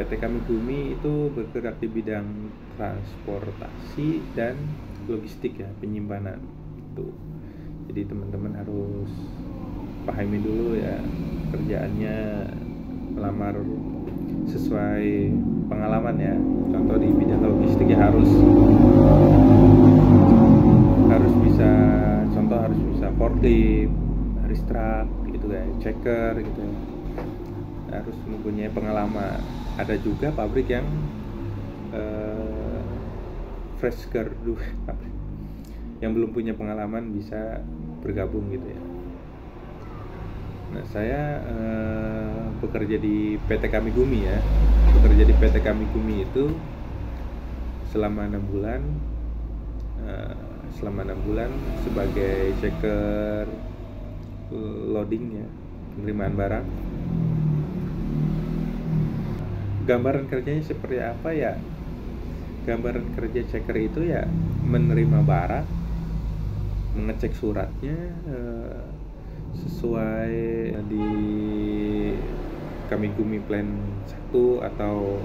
PT Kamigumi itu bergerak di bidang transportasi dan logistik ya, penyimpanan itu. Jadi teman-teman harus pahami dulu ya kerjaannya, melamar sesuai pengalaman ya. Contoh di bidang logistik ya harus bisa, contoh harus bisa forklift, harus truck gitu ya, checker gitu ya. Harus mempunyai pengalaman. Ada juga pabrik yang fresh graduate yang belum punya pengalaman bisa bergabung gitu ya. Nah, saya bekerja di PT Kamigumi ya. Bekerja di PT Kamigumi itu selama 6 bulan. Selama 6 bulan sebagai checker loading ya, penerimaan barang. Gambaran kerjanya seperti apa ya? Gambaran kerja checker itu ya menerima barang, mengecek suratnya sesuai di Kamigumi Plan 1 atau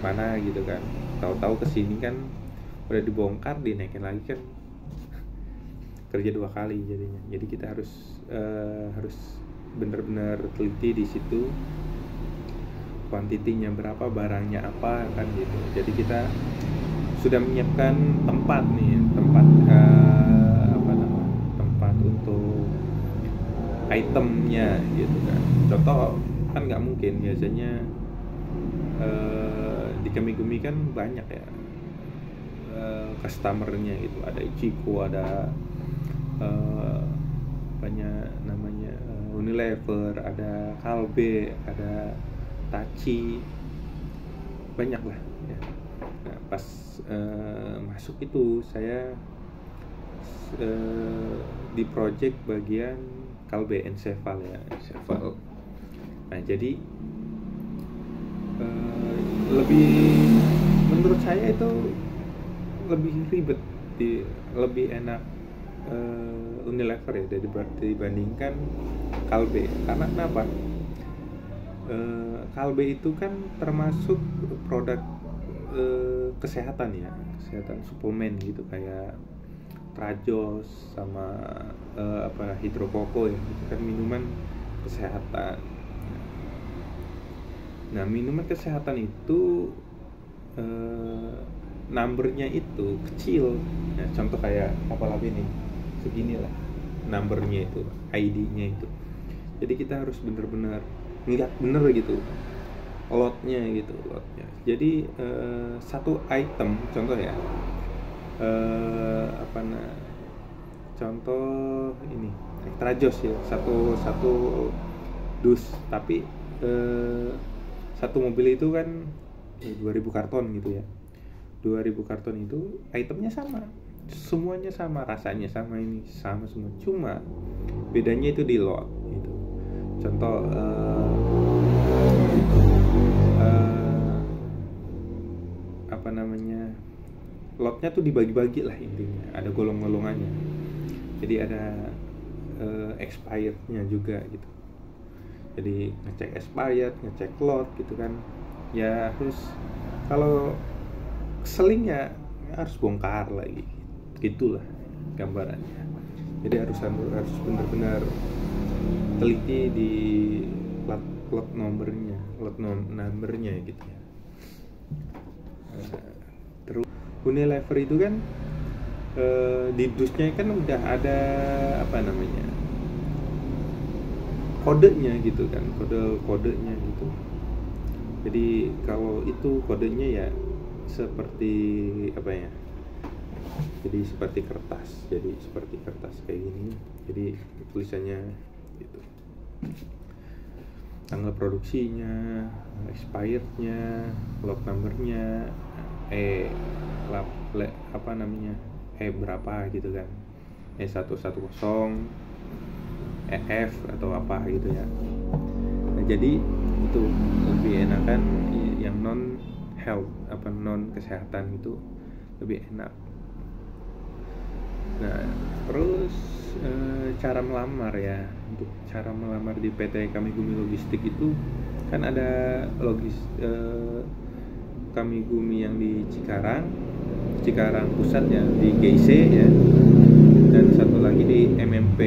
mana gitu kan. Tahu-tahu kesini kan udah dibongkar, dinaikin lagi kan, kerja 2 kali jadinya. Jadi kita harus benar-benar teliti di situ, kuantitinya berapa, barangnya apa kan gitu. Jadi kita sudah menyiapkan tempat tempat untuk itemnya gitu kan. Contoh kan nggak mungkin biasanya di Kamigumi kan banyak ya customernya gitu. Ada Ichigo, ada banyak namanya Unilever, ada Kalbe, ada Tachi, banyak lah ya. Nah, pas masuk itu saya di project bagian Kalbe Encephal ya, Encephal. Nah jadi menurut saya itu lebih ribet, lebih enak Unilever ya dibandingkan Kalbe. Karena kenapa? Kalbe itu kan termasuk produk kesehatan ya, kesehatan suplemen gitu, kayak Trajos sama Hidrokoko ya, itu kan minuman kesehatan. Nah, minuman kesehatan itu numbernya itu kecil. Nah, contoh kayak apalagi nih, segini lah numbernya itu, ID-nya itu. Jadi kita harus benar-benar ngeliat bener gitu lotnya. Jadi satu item, contoh ya contoh ini Trajos ya, satu dus, tapi satu mobil itu kan 2000 karton gitu ya. 2000 karton itu itemnya sama, semuanya sama, rasanya sama, ini sama semua, cuma bedanya itu di lot gitu. Contoh lotnya tuh dibagi-bagi lah intinya, ada golong-golongannya. Jadi ada expirednya juga gitu. Jadi ngecek expired, ngecek lot gitu kan. Ya harus, kalau seling ya harus bongkar lagi, gitulah gambarannya. Jadi harus benar-benar teliti di lot nomornya gitu ya. Terus Unilever itu kan di dusnya kan udah ada kodenya gitu kan, kodenya gitu. Jadi kalau itu kodenya ya seperti jadi seperti kertas kayak gini. Jadi tulisannya gitu, tanggal produksinya, expirednya, lot numbernya, berapa gitu kan, E110, EF atau apa gitu ya. Nah, jadi itu lebih enakan yang non kesehatan itu lebih enak. Nah, terus cara melamar ya. Untuk cara melamar di PT Kamigumi Logistik itu kan ada Kamigumi yang di Cikarang pusat ya, di GIC ya, dan satu lagi di MMP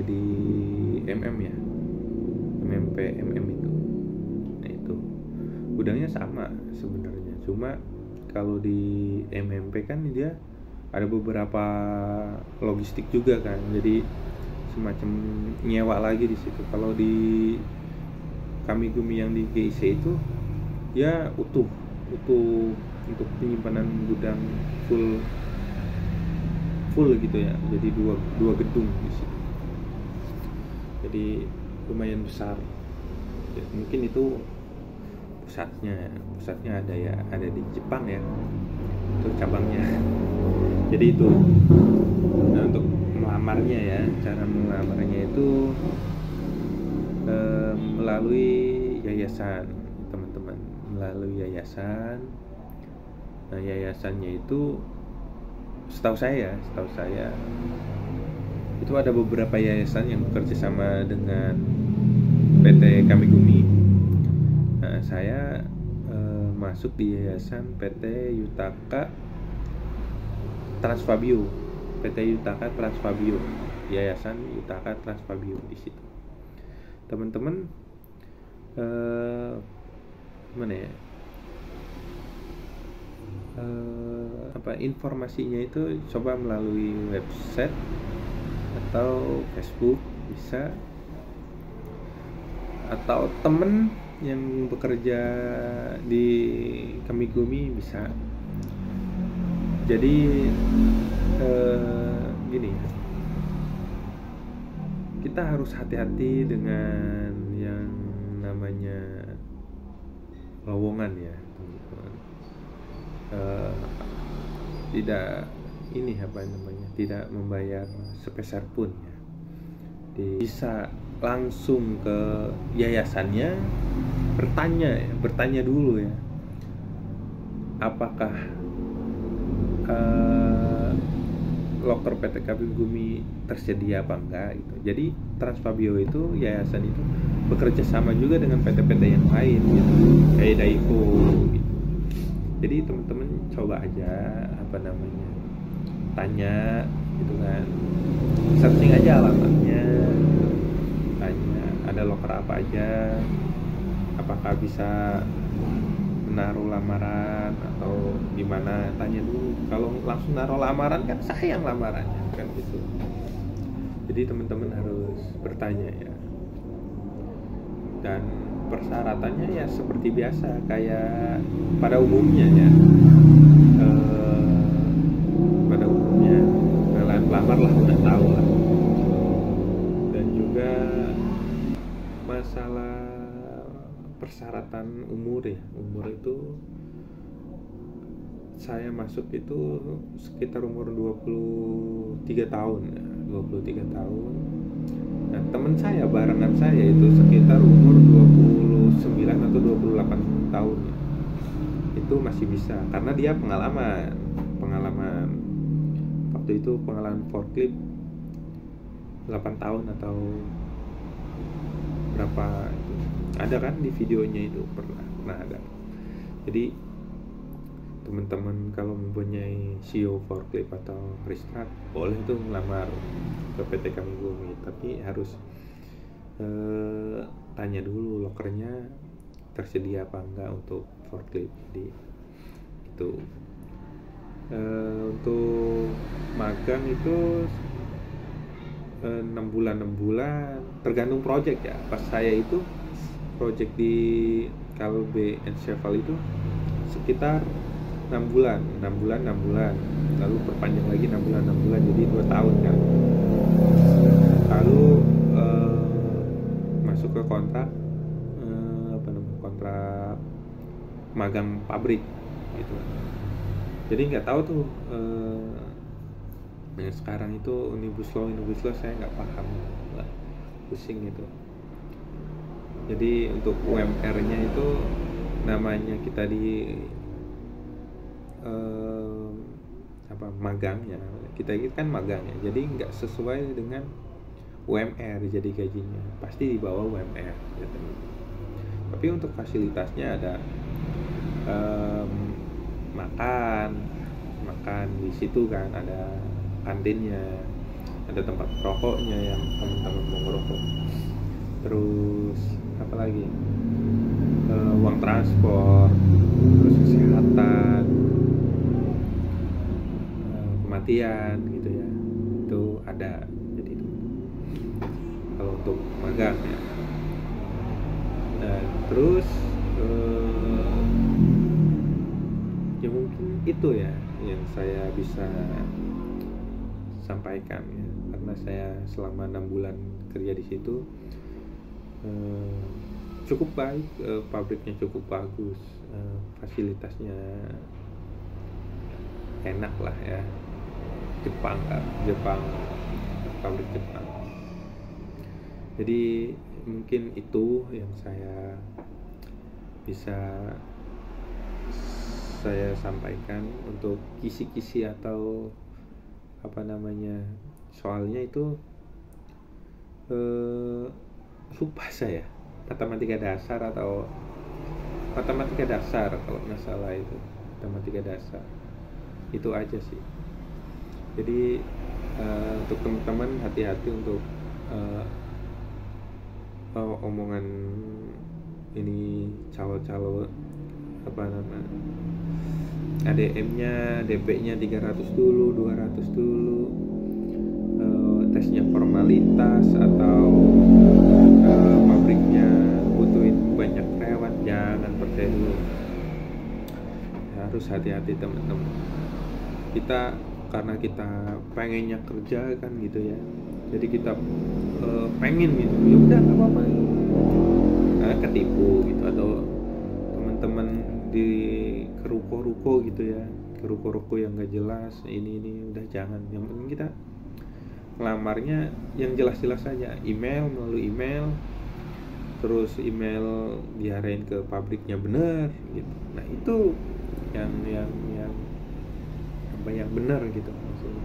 di MM ya, MMP MM itu. Nah itu gudangnya sama sebenarnya, cuma kalau di MMP kan dia ada beberapa logistik juga kan, jadi semacam nyewa lagi di situ. Kalau di Kamigumi yang di GIC itu ya utuh untuk penyimpanan gudang full gitu ya, jadi dua gedung di situ, jadi lumayan besar ya. Mungkin itu pusatnya ada di Jepang ya, itu cabangnya. Jadi itu. Nah, untuk melamarnya ya, cara melamarnya itu melalui yayasan, teman-teman, melalui yayasan. Nah, yayasannya itu setahu saya itu ada beberapa yayasan yang bekerja sama dengan PT Kamigumi. Nah, saya masuk di yayasan PT Yutaka Transfabio, yayasan Yutaka Transfabio di situ. Teman-teman, gimana ya? Informasinya itu coba melalui website atau Facebook bisa, atau temen yang bekerja di Kamigumi bisa. Jadi gini, kita harus hati-hati dengan yang namanya lowongan ya, teman-teman. Tidak membayar sepeser pun ya. Bisa langsung ke yayasannya, bertanya dulu ya, apakah loker PT Kamigumi tersedia apa enggak gitu. Jadi Transfabio itu, yayasan itu bekerja sama juga dengan PT-PT yang lain gitu, kayak Daiko gitu. Jadi teman-teman coba aja tanya gitu kan, searching aja alamatnya, tanya ada loker apa aja, apakah bisa menaruh lamaran atau gimana, tanya dulu. Kalau langsung naruh lamaran kan sayang lamarannya kan gitu. Jadi teman-teman harus bertanya ya. Dan persyaratannya ya seperti biasa kayak pada umumnya ya. Pada umumnya pelamar lah udah tahu lah. Dan juga masalah persyaratan umur ya. Umur itu saya masuk itu sekitar umur 23 tahun ya, 23 tahun. Nah, teman saya, barengan saya itu sekitar umur 29 atau 28 tahun ya. Itu masih bisa karena dia pengalaman waktu itu, pengalaman forklift 8 tahun atau berapa itu. Ada kan di videonya itu, pernah ada. Jadi teman-teman kalau mempunyai CEO forklift atau restart boleh tuh melamar ke PT Kamigumi, tapi harus tanya dulu lokernya tersedia apa enggak untuk forklift. Jadi itu untuk magang itu 6 bulan tergantung project ya. Pas saya itu project di Kalbe and Cheval itu sekitar 6 bulan, lalu perpanjang lagi 6 bulan, jadi 2 tahun kan. Lalu masuk ke kontrak kontrak magang pabrik gitu. Jadi nggak tahu tuh sekarang itu omnibus law saya nggak paham, pusing itu. Jadi untuk UMR-nya itu namanya kita magang ya, kita ini kan magang ya, jadi nggak sesuai dengan UMR, jadi gajinya pasti di bawah UMR gitu. Tapi untuk fasilitasnya ada makan di situ kan, ada kantinnya, ada tempat rokoknya yang teman-teman mau ngerokok, terus apa lagi, uang transport, terus kesehatan, kematian gitu ya, itu ada. Jadi itu kalau untuk magang ya. Nah, terus ya mungkin itu ya yang saya bisa sampaikan ya, karena saya selama 6 bulan kerja di situ. Cukup baik, pabriknya cukup bagus, fasilitasnya enak lah ya, Jepang, pabrik Jepang. Jadi mungkin itu yang bisa saya sampaikan untuk kisi-kisi atau apa namanya, soalnya itu lupa saya, matematika dasar kalau nggak salah, itu matematika dasar, itu aja sih. Jadi untuk teman-teman hati-hati untuk omongan ini, calo-calo apa namanya, ADM-nya, DP-nya 300 dulu, 200 dulu, tesnya formalitas, atau pabriknya butuhin banyak karyawan, jangan percaya dulu. Harus hati-hati teman-teman. Kita karena kita pengennya kerja kan gitu ya, jadi kita pengen gitu, ya udah nggak apa-apa, ketipu gitu, atau teman-teman di ruko-ruko gitu ya, ruko-ruko yang nggak jelas, ini udah jangan. Yang penting kita ngelamarnya yang jelas-jelas saja, melalui email, terus email diarahin ke pabriknya bener gitu. Nah itu yang benar gitu, maksudnya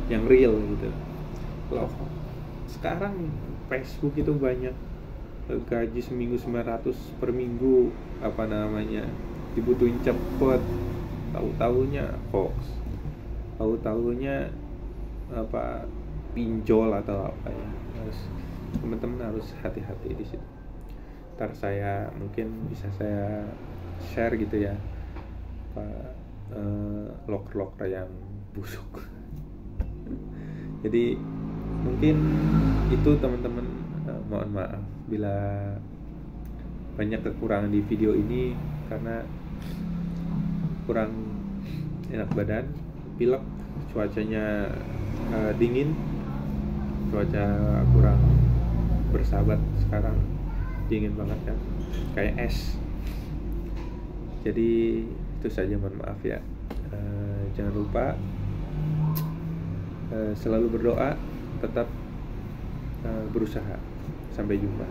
yang real gitu. Kalau sekarang Facebook itu banyak gaji seminggu 900 per minggu, apa namanya, dibutuhin cepet, tahu-tahunya hoax, tahu-tahunya apa, pinjol atau apa ya. Teman-teman harus hati-hati di situ. Ntar saya mungkin bisa saya share gitu ya, loker-loker yang busuk. Jadi mungkin itu teman-teman, mohon maaf bila banyak kekurangan di video ini, karena kurang enak badan, pilek, cuacanya dingin, cuaca kurang bersahabat sekarang, dingin banget kan, kayak es. Jadi itu saja, mohon maaf ya. Jangan lupa selalu berdoa, tetap berusaha. Sampai jumpa.